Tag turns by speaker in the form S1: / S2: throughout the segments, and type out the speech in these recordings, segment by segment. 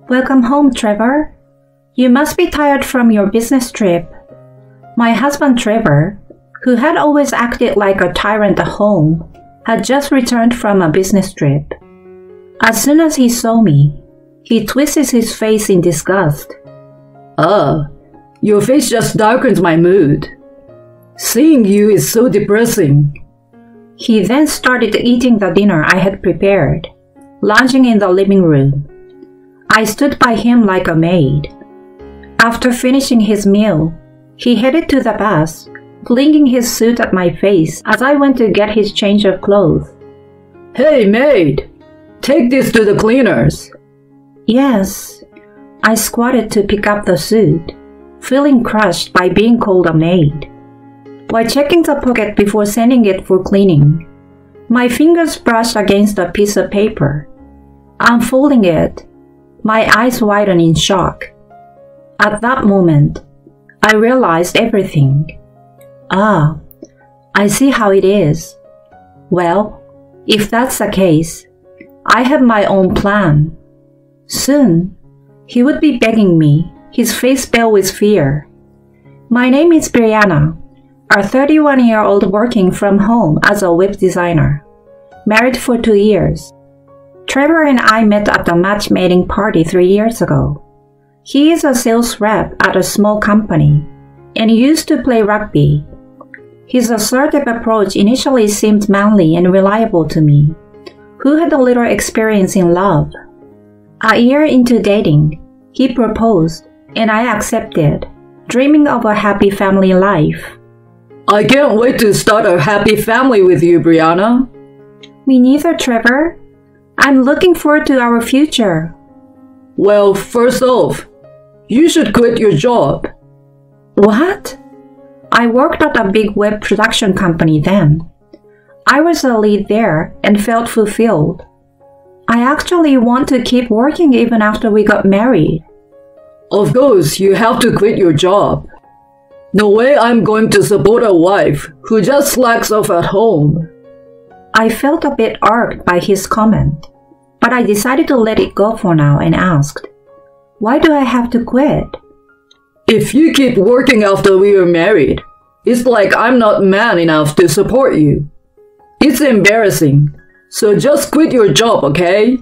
S1: Welcome home, Trevor. You must be tired from your business trip. My husband, Trevor, who had always acted like a tyrant at home, had just returned from a business trip. As soon as he saw me, he twisted his face in disgust.
S2: Your face just darkens my mood. Seeing you is so depressing.
S1: He then started eating the dinner I had prepared, lounging in the living room. I stood by him like a maid. After finishing his meal, he headed to the bath, flinging his suit at my face as I went to get his change of clothes.
S2: Hey, maid! Take this to the cleaners.
S1: Yes. I squatted to pick up the suit, feeling crushed by being called a maid. While checking the pocket before sending it for cleaning, my fingers brushed against a piece of paper. Unfolding it, my eyes widened in shock. At that moment, I realized everything. I see how it is. Well, if that's the case, I have my own plan. Soon, he would be begging me, his face pale with fear. My name is Brianna, a 31-year-old working from home as a web designer, married for 2 years. Trevor and I met at a matchmaking party 3 years ago. He is a sales rep at a small company and used to play rugby. His assertive approach initially seemed manly and reliable to me, who had a little experience in love. A year into dating, he proposed, and I accepted, dreaming of a happy family life.
S2: I can't wait to start a happy family with you, Brianna.
S1: Me neither, Trevor. I'm looking forward to our future.
S2: Well, first off, you should quit your job.
S1: What? I worked at a big web production company then. I was a lead there and felt fulfilled. I actually want to keep working even after we got married.
S2: Of course, you have to quit your job. No way I'm going to support a wife who just slacks off at home.
S1: I felt a bit irked by his comment, but I decided to let it go for now and asked, why do I have to quit?
S2: If you keep working after we are married, it's like I'm not man enough to support you. It's embarrassing, so just quit your job, okay?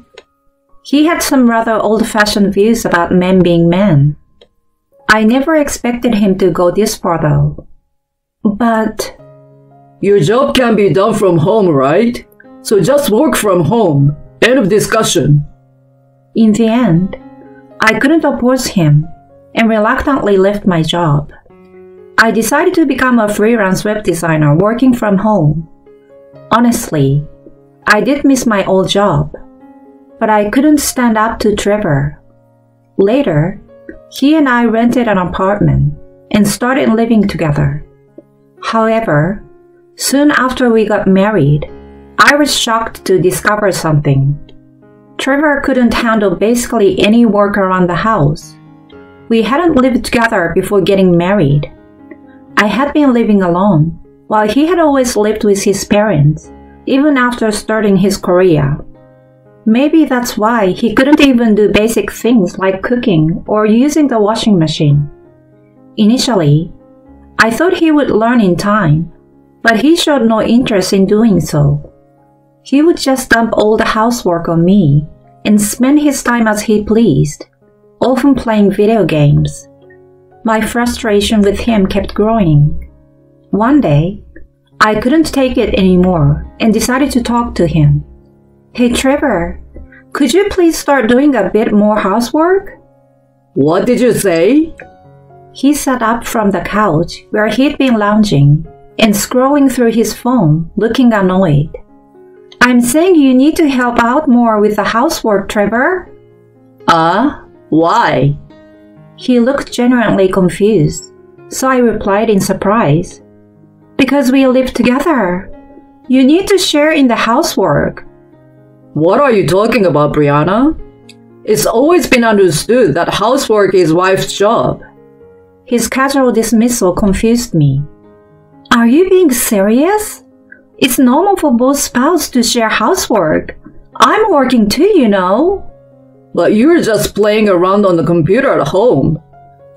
S1: He had some rather old-fashioned views about men being men. I never expected him to go this far though. But...
S2: Your job can be done from home, right? So just work from home. End of discussion.
S1: In the end, I couldn't oppose him and reluctantly left my job. I decided to become a freelance web designer working from home. Honestly, I did miss my old job, but I couldn't stand up to Trevor. Later, he and I rented an apartment and started living together. However, soon after we got married, I was shocked to discover something. Trevor couldn't handle basically any work around the house. We hadn't lived together before getting married. I had been living alone, while he had always lived with his parents, even after starting his career. Maybe that's why he couldn't even do basic things like cooking or using the washing machine. Initially, I thought he would learn in time, but he showed no interest in doing so. He would just dump all the housework on me and spend his time as he pleased, often playing video games. My frustration with him kept growing. One day, I couldn't take it anymore and decided to talk to him. Hey Trevor, could you please start doing a bit more housework?
S2: What did you say?
S1: He sat up from the couch where he'd been lounging and scrolling through his phone, looking annoyed. I'm saying you need to help out more with the housework, Trevor.
S2: Why?
S1: He looked genuinely confused, so I replied in surprise. Because we live together. You need to share in the housework.
S2: What are you talking about, Brianna? It's always been understood that housework is wife's job.
S1: His casual dismissal confused me. Are you being serious? It's normal for both spouses to share housework. I'm working too, you know.
S2: But you're just playing around on the computer at home.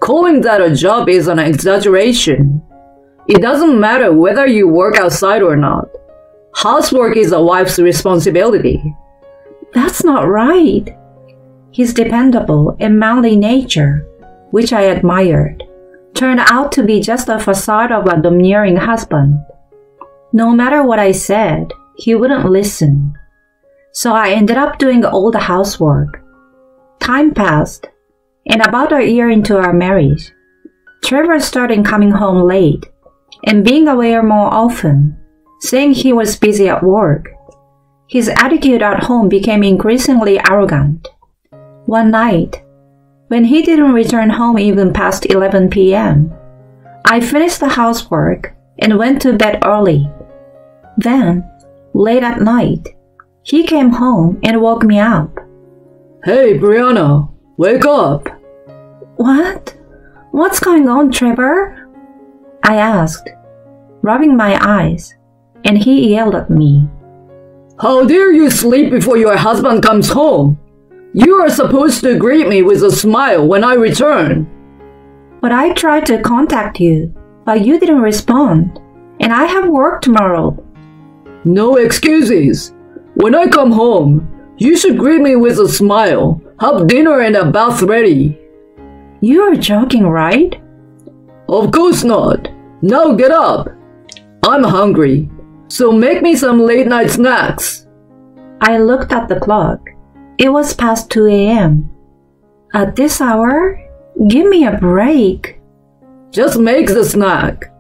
S2: Calling that a job is an exaggeration. It doesn't matter whether you work outside or not. Housework is a wife's responsibility.
S1: That's not right. His dependable and manly nature, which I admired, turned out to be just a facade of a domineering husband. No matter what I said, he wouldn't listen. So I ended up doing all the housework. Time passed, and about a year into our marriage, Trevor started coming home late and being away more often, saying he was busy at work. His attitude at home became increasingly arrogant. One night, when he didn't return home even past 11 p.m., I finished the housework and went to bed early. Then, late at night, he came home and woke me up.
S2: Hey, Brianna, wake up.
S1: What? What's going on, Trevor? I asked, rubbing my eyes, and he yelled at me.
S2: How dare you sleep before your husband comes home? You are supposed to greet me with a smile when I return.
S1: But I tried to contact you, but you didn't respond, and I have work tomorrow.
S2: No excuses. When I come home, you should greet me with a smile, have dinner and a bath ready.
S1: You are joking, right?
S2: Of course not. Now get up. I'm hungry, so make me some late night snacks.
S1: I looked at the clock. It was past 2 a.m. At this hour? Give me a break.
S2: Just make the snack.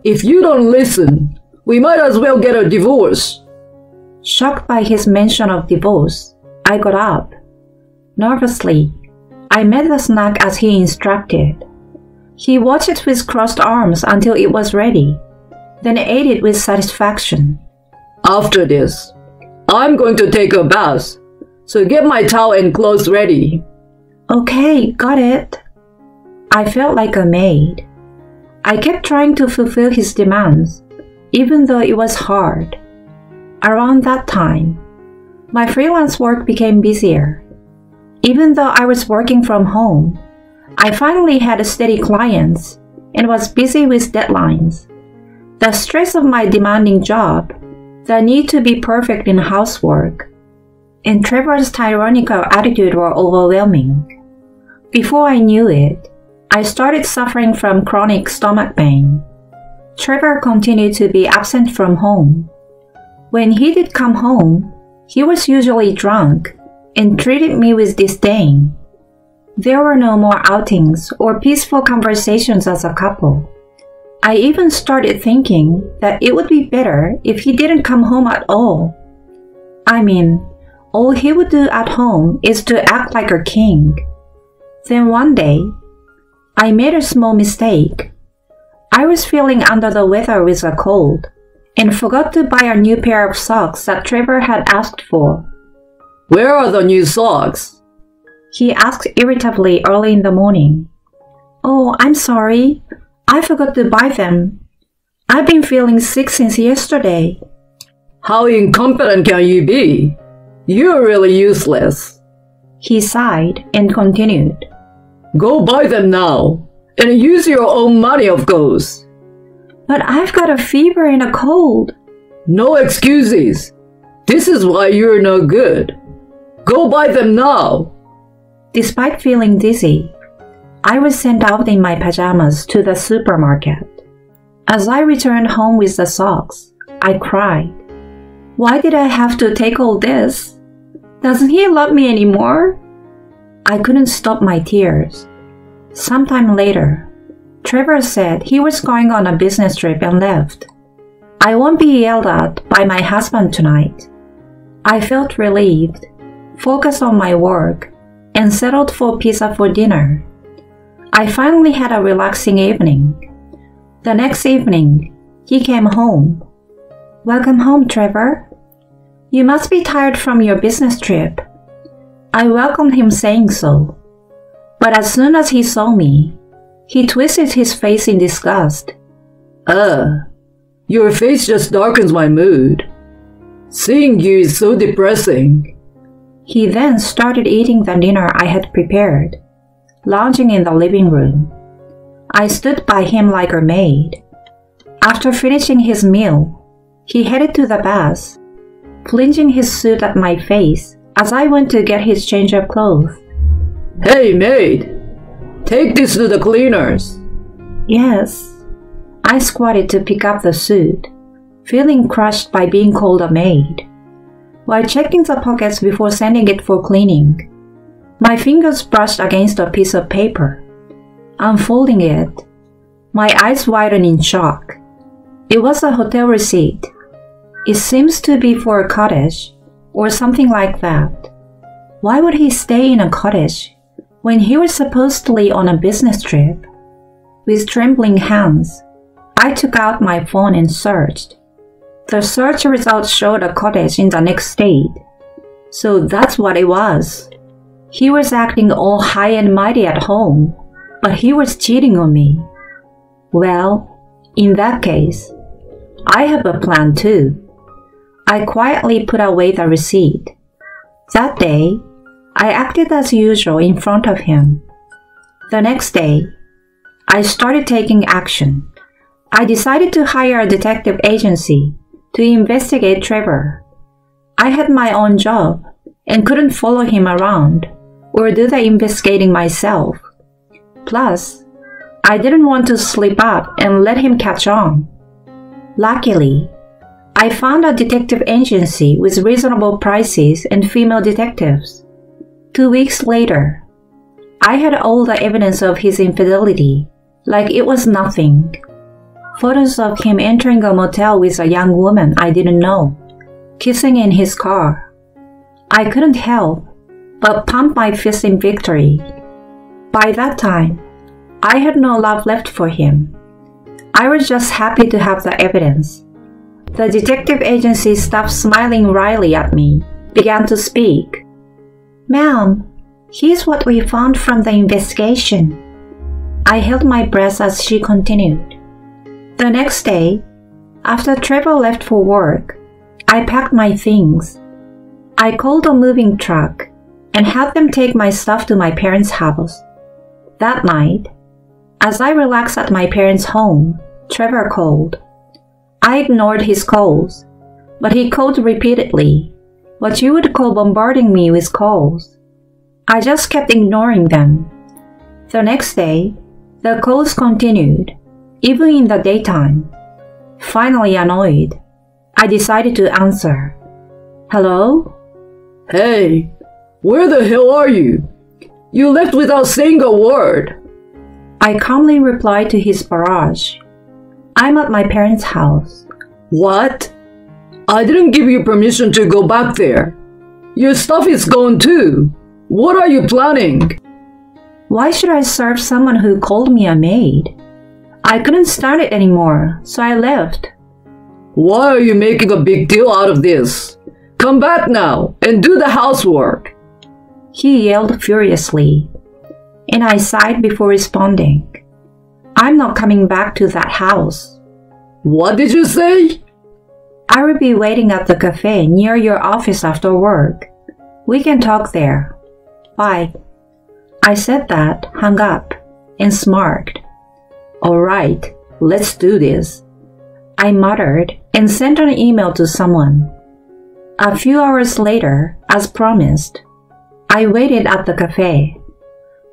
S2: If you don't listen, we might as well get a divorce.
S1: Shocked by his mention of divorce, I got up. Nervously, I made the snack as he instructed. He watched it with crossed arms until it was ready, then ate it with satisfaction.
S2: After this, I'm going to take a bath, so get my towel and clothes ready.
S1: Okay, got it. I felt like a maid. I kept trying to fulfill his demands, even though it was hard. Around that time, my freelance work became busier. Even though I was working from home, I finally had steady clients and was busy with deadlines. The stress of my demanding job, the need to be perfect in housework, and Trevor's tyrannical attitude were overwhelming. Before I knew it, I started suffering from chronic stomach pain. Trevor continued to be absent from home. When he did come home, he was usually drunk and treated me with disdain. There were no more outings or peaceful conversations as a couple. I even started thinking that it would be better if he didn't come home at all. I mean, all he would do at home is to act like a king. Then one day, I made a small mistake. I was feeling under the weather with a cold and forgot to buy a new pair of socks that Trevor had asked for.
S2: Where are the new socks?
S1: He asked irritably early in the morning. Oh, I'm sorry. I forgot to buy them. I've been feeling sick since yesterday.
S2: How incompetent can you be? You're really useless.
S1: He sighed and continued.
S2: Go buy them now, and use your own money, of course.
S1: But I've got a fever and a cold.
S2: No excuses. This is why you're no good. Go buy them now.
S1: Despite feeling dizzy, I was sent out in my pajamas to the supermarket. As I returned home with the socks, I cried. Why did I have to take all this? Doesn't he love me anymore? I couldn't stop my tears. Sometime later, Trevor said he was going on a business trip and left. I won't be yelled at by my husband tonight. I felt relieved, focused on my work, and settled for pizza for dinner. I finally had a relaxing evening. The next evening, he came home. Welcome home, Trevor. You must be tired from your business trip. I welcomed him saying so. But as soon as he saw me, he twisted his face in disgust.
S2: Your face just darkens my mood. Seeing you is so depressing.
S1: He then started eating the dinner I had prepared, lounging in the living room. I stood by him like a maid. After finishing his meal, he headed to the bath, flinging his suit at my face as I went to get his change of clothes.
S2: Hey, maid! Take this to the cleaners.
S1: Yes. I squatted to pick up the suit, feeling crushed by being called a maid. While checking the pockets before sending it for cleaning, my fingers brushed against a piece of paper. Unfolding it, my eyes widened in shock. It was a hotel receipt. It seems to be for a cottage, or something like that. Why would he stay in a cottage when he was supposedly on a business trip? With trembling hands, I took out my phone and searched. The search results showed a cottage in the next state. So that's what it was. He was acting all high and mighty at home, but he was cheating on me. Well, in that case, I have a plan too. I quietly put away the receipt. That day, I acted as usual in front of him. The next day, I started taking action. I decided to hire a detective agency to investigate Trevor. I had my own job and couldn't follow him around or do the investigating myself. Plus, I didn't want to slip up and let him catch on. Luckily, I found a detective agency with reasonable prices and female detectives. 2 weeks later, I had all the evidence of his infidelity, like it was nothing. Photos of him entering a motel with a young woman I didn't know, kissing in his car. I couldn't help but pump my fist in victory. By that time, I had no love left for him. I was just happy to have the evidence. The detective agency stopped smiling wryly at me, began to speak. Ma'am, here's what we found from the investigation. I held my breath as she continued. The next day, after Trevor left for work, I packed my things. I called a moving truck and had them take my stuff to my parents' house. That night, as I relaxed at my parents' home, Trevor called. I ignored his calls, but he called repeatedly, what you would call bombarding me with calls. I just kept ignoring them. The next day, the calls continued, even in the daytime. Finally annoyed, I decided to answer. Hello?
S2: Hey, where the hell are you? You left without saying a word.
S1: I calmly replied to his barrage. I'm at my parents' house.
S2: What? I didn't give you permission to go back there. Your stuff is gone too. What are you planning?
S1: Why should I serve someone who called me a maid? I couldn't stand it anymore, so I left.
S2: Why are you making a big deal out of this? Come back now and do the housework.
S1: He yelled furiously, and I sighed before responding. I'm not coming back to that house.
S2: What did you say?
S1: I will be waiting at the cafe near your office after work. We can talk there. Bye. I said that, hung up, and smirked. All right, let's do this. I muttered and sent an email to someone. A few hours later, as promised, I waited at the cafe.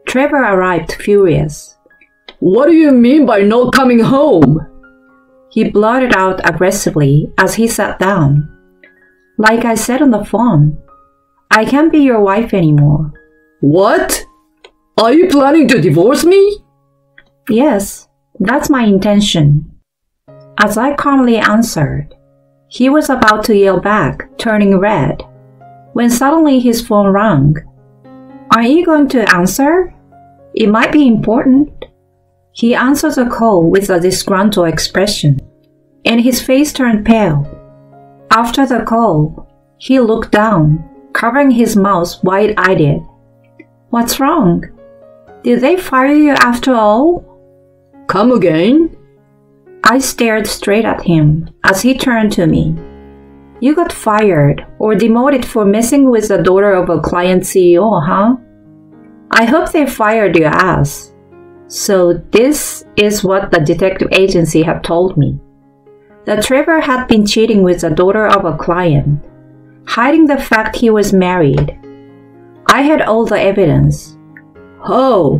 S1: Trevor arrived furious.
S2: What do you mean by not coming home?
S1: He blurted out aggressively as he sat down. Like I said on the phone, I can't be your wife anymore.
S2: What? Are you planning to divorce me?
S1: Yes, that's my intention. As I calmly answered, he was about to yell back, turning red, when suddenly his phone rang. Are you going to answer? It might be important. He answered the call with a disgruntled expression, and his face turned pale. After the call, he looked down, covering his mouth wide-eyed. What's wrong? Did they fire you after all?
S2: Come again?
S1: I stared straight at him as he turned to me. You got fired or demoted for messing with the daughter of a client CEO, huh? I hope they fired your ass. So this is what the detective agency had told me. That Trevor had been cheating with the daughter of a client, hiding the fact he was married. I had all the evidence.
S2: Oh,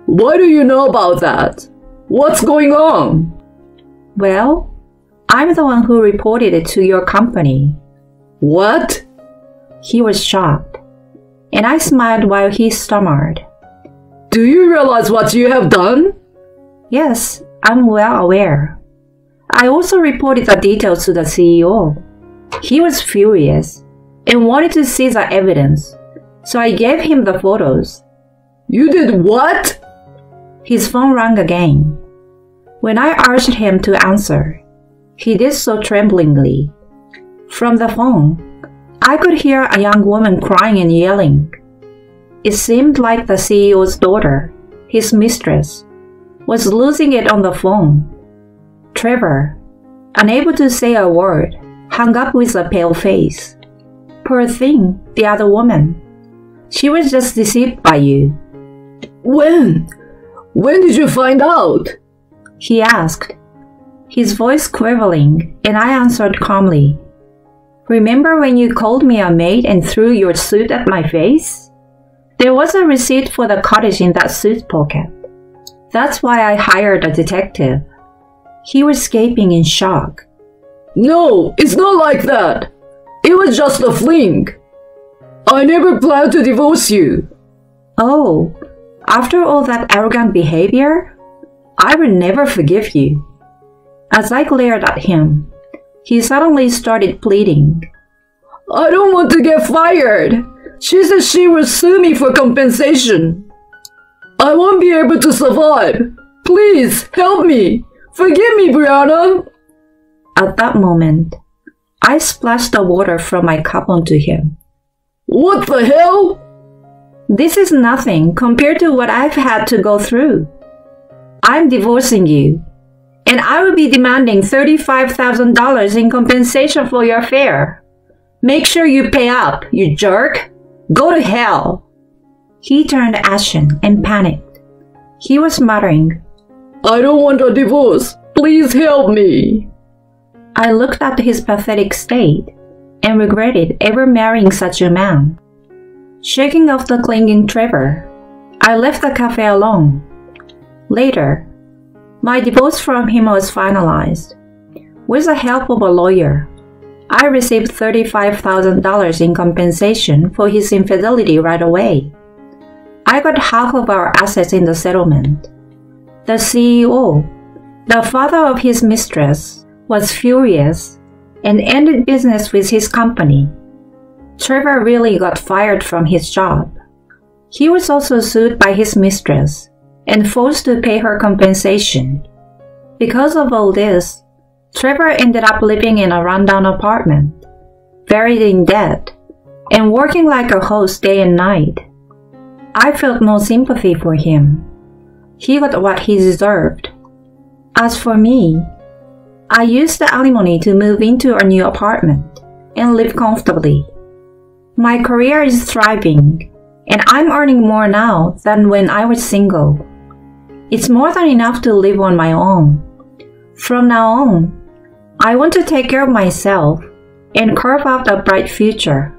S2: what do you know about that? What's going on?
S1: Well, I'm the one who reported it to your company.
S2: What?
S1: He was shocked, and I smiled while he stammered.
S2: Do you realize what you have done?
S1: Yes, I'm well aware. I also reported the details to the CEO. He was furious and wanted to see the evidence, so I gave him the photos.
S2: You did what?
S1: His phone rang again. When I urged him to answer, he did so tremblingly. From the phone, I could hear a young woman crying and yelling. It seemed like the CEO's daughter, his mistress, was losing it on the phone. Trevor, unable to say a word, hung up with a pale face. Poor thing, the other woman. She was just deceived by you.
S2: When? When did you find out?
S1: He asked, his voice quivering, and I answered calmly. Remember when you called me a maid and threw your suit at my face? There was a receipt for the cottage in that suit pocket. That's why I hired a detective. He was gaping in shock.
S2: No, it's not like that. It was just a fling. I never planned to divorce you.
S1: Oh, after all that arrogant behavior? I will never forgive you. As I glared at him, he suddenly started pleading.
S2: I don't want to get fired. She said she will sue me for compensation. I won't be able to survive. Please, help me. Forgive me, Brianna.
S1: At that moment, I splashed the water from my cup onto him.
S2: What the hell?
S1: This is nothing compared to what I've had to go through. I'm divorcing you, and I will be demanding $35,000 in compensation for your affair. Make sure you pay up, you jerk. Go to hell. He turned ashen and panicked. He was muttering,
S2: I don't want a divorce. Please help me.
S1: I looked at his pathetic state and regretted ever marrying such a man. Shaking off the clinging Trevor, I left the cafe alone. Later, my divorce from him was finalized. With the help of a lawyer, I received $35,000 in compensation for his infidelity right away. I got half of our assets in the settlement. The CEO, the father of his mistress, was furious and ended business with his company. Trevor really got fired from his job. He was also sued by his mistress and forced to pay her compensation. Because of all this, Trevor ended up living in a rundown apartment, buried in debt, and working like a host day and night. I felt no sympathy for him. He got what he deserved. As for me, I used the alimony to move into a new apartment and live comfortably. My career is thriving, and I'm earning more now than when I was single. It's more than enough to live on my own. From now on, I want to take care of myself and carve out a bright future.